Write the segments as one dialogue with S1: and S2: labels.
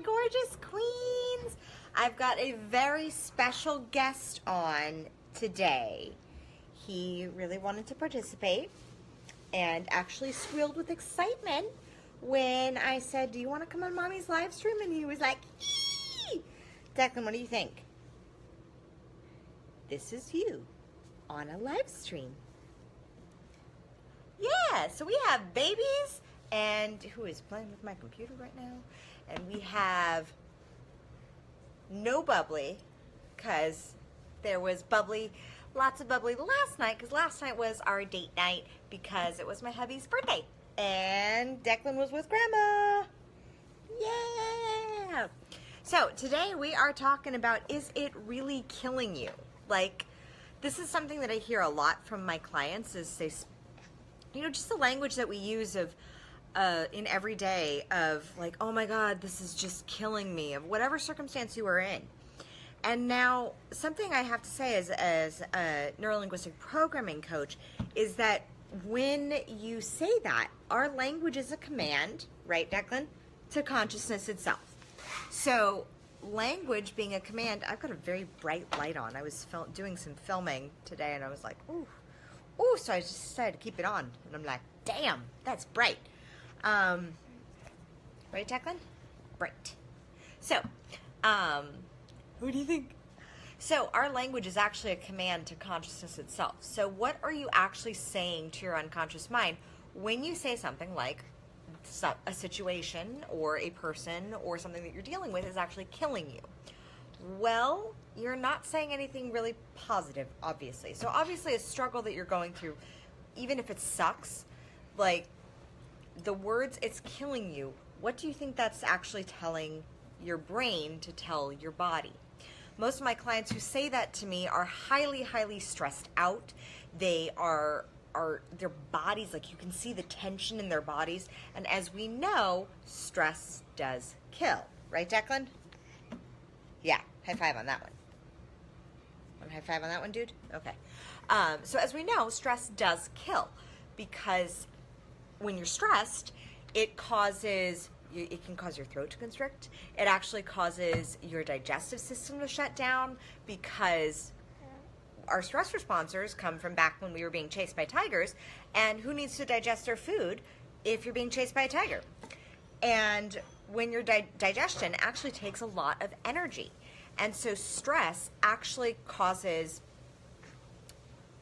S1: gorgeous queens. I've got a very special guest on today. He really wanted to participate and actually squealed with excitement when I said, do you want to come on Mommy's live stream? And he was like, eee! Declan, what do you think? This is you on a live stream. Yeah, so we have babies, and who is playing with my computer right now? And we have no bubbly, because there was bubbly, lots of bubbly last night, because last night was our date night, because it was my hubby's birthday. And Declan was with Grandma. Yeah! So today we are talking about, is it really killing you? Like, this is something that I hear a lot from my clients, is they, you know, just the language that we use of in every day of like, oh my God, this is just killing me, of whatever circumstance you are in. And now something I have to say as a neurolinguistic programming coach is that when you say that, our language is a command, right, Declan, to consciousness itself. So language being a command, I've got a very bright light on. I was doing some filming today and I was like, ooh, so I just decided to keep it on. And I'm like, damn, that's bright. Right, Declan? Bright. So, what do you think? So our language is actually a command to consciousness itself. So what are you actually saying to your unconscious mind when you say something like a situation or a person or something that you're dealing with is actually killing you? Well, you're not saying anything really positive, obviously. So obviously a struggle that you're going through, even if it sucks, like the words "it's killing you," what do you think that's actually telling your brain to tell your body? Most of my clients who say that to me are highly, highly stressed out. They are their bodies, like you can see the tension in their bodies. And as we know, stress does kill. Right, Declan? Yeah, high five on that one. Want a high five on that one, dude? Okay. So as we know, stress does kill, because when you're stressed, it can cause your throat to constrict. It actually causes your digestive system to shut down, because our stress responses come from back when we were being chased by tigers. And who needs to digest their food if you're being chased by a tiger? And when your digestion actually takes a lot of energy. And so stress actually causes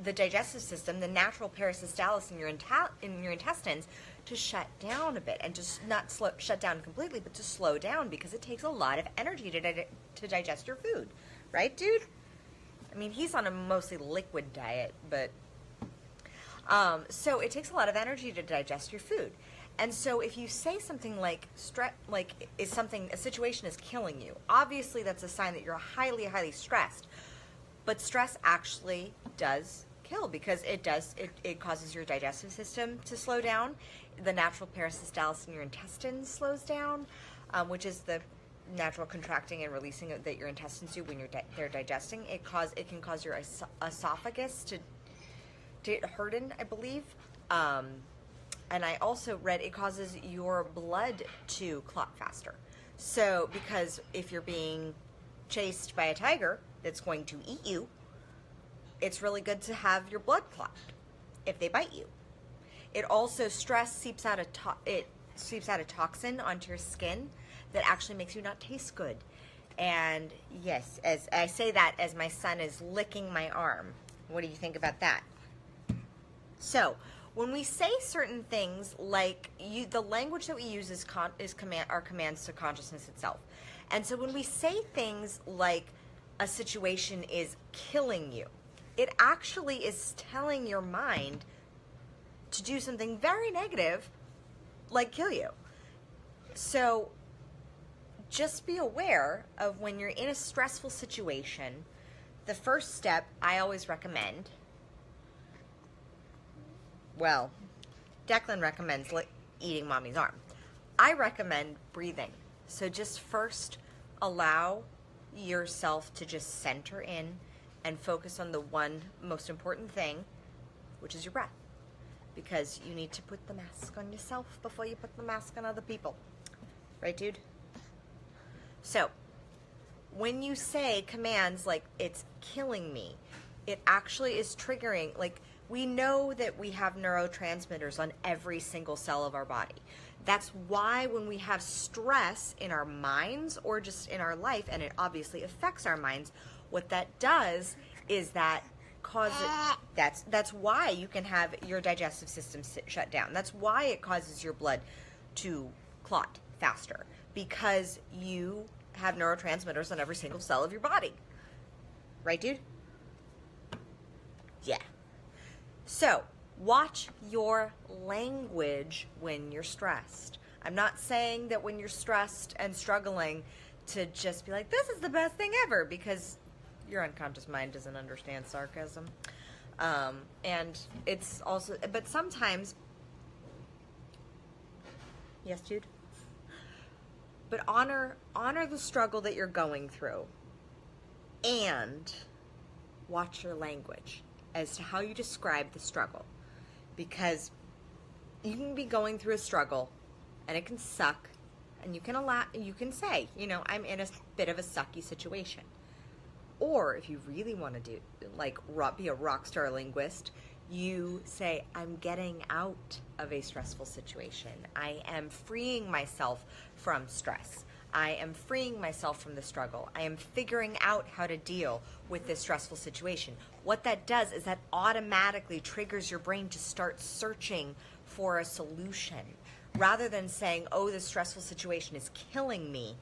S1: the digestive system, the natural peristalsis in your intestines, to shut down a bit, and just not shut down completely, but to slow down, because it takes a lot of energy to digest your food. Right, dude? I mean, he's on a mostly liquid diet, but so it takes a lot of energy to digest your food. And so if you say something like a situation is killing you, obviously that's a sign that you're highly, highly stressed. But stress actually does kill, because it causes your digestive system to slow down. The natural peristalsis in your intestines slows down, which is the natural contracting and releasing that your intestines do when they're digesting. It can cause your esophagus to harden, I believe. And I also read it causes your blood to clot faster. So, because if you're being chased by a tiger that's going to eat you, it's really good to have your blood clot if they bite you. It also, stress seeps out a toxin onto your skin that actually makes you not taste good. And yes, as I say that as my son is licking my arm. What do you think about that? So, when we say certain things, like the language that we use are commands to consciousness itself. And so when we say things like a situation is killing you, it actually is telling your mind to do something very negative, like kill you. So just be aware of when you're in a stressful situation. The first step I always recommend, well, Declan recommends eating Mommy's arm. I recommend breathing. So just first allow yourself to just center in and focus on the one most important thing, which is your breath. Because you need to put the mask on yourself before you put the mask on other people. Right, dude? So when you say commands like it's killing me, it actually is triggering. Like, we know that we have neurotransmitters on every single cell of our body. That's why when we have stress in our minds or just in our life, and it obviously affects our minds, what that does is that causes, that's why you can have your digestive system shut down. That's why it causes your blood to clot faster, because you have neurotransmitters on every single cell of your body. Right, dude? Yeah. So, watch your language when you're stressed. I'm not saying that when you're stressed and struggling to just be like, this is the best thing ever, because your unconscious mind doesn't understand sarcasm. And it's also, but sometimes, yes, dude? But honor the struggle that you're going through, and watch your language as to how you describe the struggle, because you can be going through a struggle and it can suck, and you can say, I'm in a bit of a sucky situation. Or if you really want to do, like, be a rock star linguist, you say, I'm getting out of a stressful situation. I am freeing myself from stress. I am freeing myself from the struggle. I am figuring out how to deal with this stressful situation. What that does is that automatically triggers your brain to start searching for a solution. Rather than saying, oh, this stressful situation is killing me,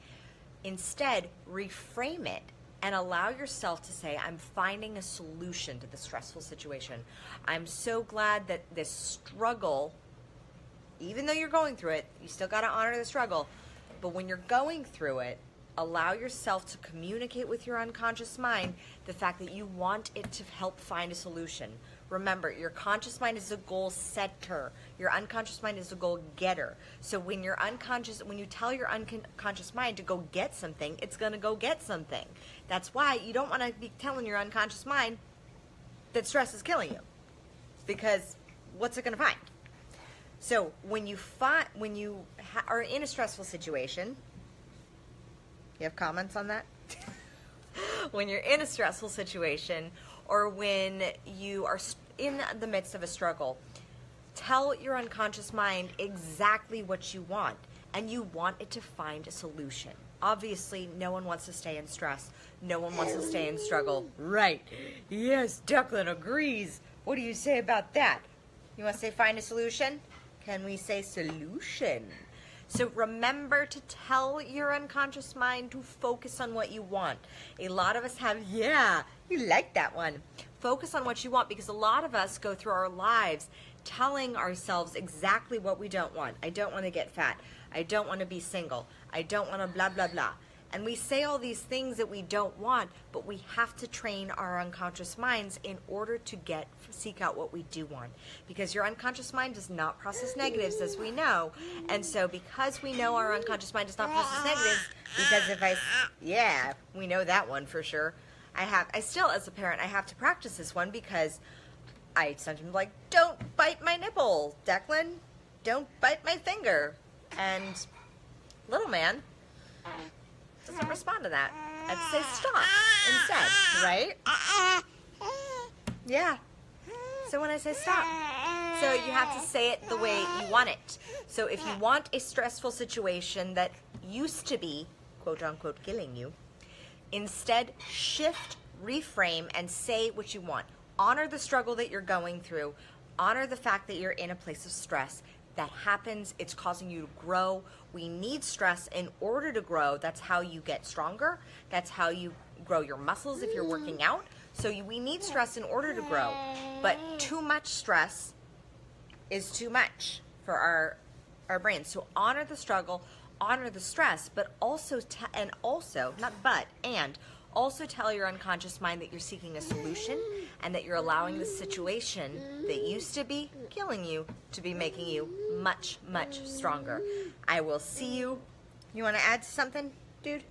S1: instead, reframe it and allow yourself to say, I'm finding a solution to the stressful situation. I'm so glad that this struggle, even though you're going through it, you still got to honor the struggle. But when you're going through it, allow yourself to communicate with your unconscious mind the fact that you want it to help find a solution. Remember, your conscious mind is a goal setter. Your unconscious mind is a goal getter. So when you tell your unconscious mind to go get something, it's going to go get something. That's why you don't want to be telling your unconscious mind that stress is killing you, because what's it going to find? So when you are in a stressful situation, you have comments on that? When you're in a stressful situation, or when you are in the midst of a struggle, tell your unconscious mind exactly what you want, and you want it to find a solution. Obviously, no one wants to stay in stress. No one wants to stay in struggle. Right. Yes, Declan agrees. What do you say about that? You want to say find a solution? Can we say solution? So remember to tell your unconscious mind to focus on what you want. A lot of us have, yeah, you like that one. Focus on what you want, because a lot of us go through our lives telling ourselves exactly what we don't want. I don't want to get fat. I don't want to be single. I don't want to blah, blah, blah. And we say all these things that we don't want, but we have to train our unconscious minds in order to seek out what we do want. Because your unconscious mind does not process negatives, as we know. And so because we know our unconscious mind does not process negatives, we know that one for sure. I still, as a parent, I have to practice this one, because I sometimes like, don't bite my nipple, Declan. Don't bite my finger. And little man doesn't respond to that. I'd say stop instead, right? Yeah. So when I say stop, so you have to say it the way you want it. So if you want a stressful situation that used to be, quote unquote, killing you, instead shift, reframe, and say what you want. Honor the struggle that you're going through. Honor the fact that you're in a place of stress. That happens. It's causing you to grow. We need stress in order to grow. That's how you get stronger. That's how you grow your muscles if you're working out. So we need stress in order to grow. But too much stress is too much for our brains. So honor the struggle, honor the stress, but also also tell your unconscious mind that you're seeking a solution, and that you're allowing the situation that used to be killing you to be making you much, much stronger. I will see you. You want to add something, dude?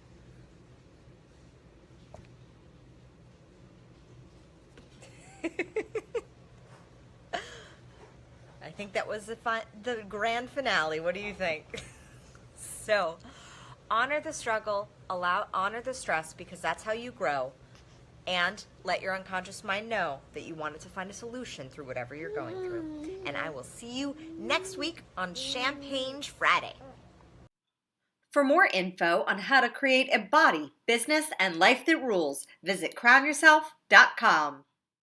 S1: I think that was the grand finale. What do you think? So, Honor the struggle, honor the stress, because that's how you grow. And let your unconscious mind know that you wanted to find a solution through whatever you're going through. And I will see you next week on Champagne Friday. For more info on how to create a body, business, and life that rules, visit crownyourself.com.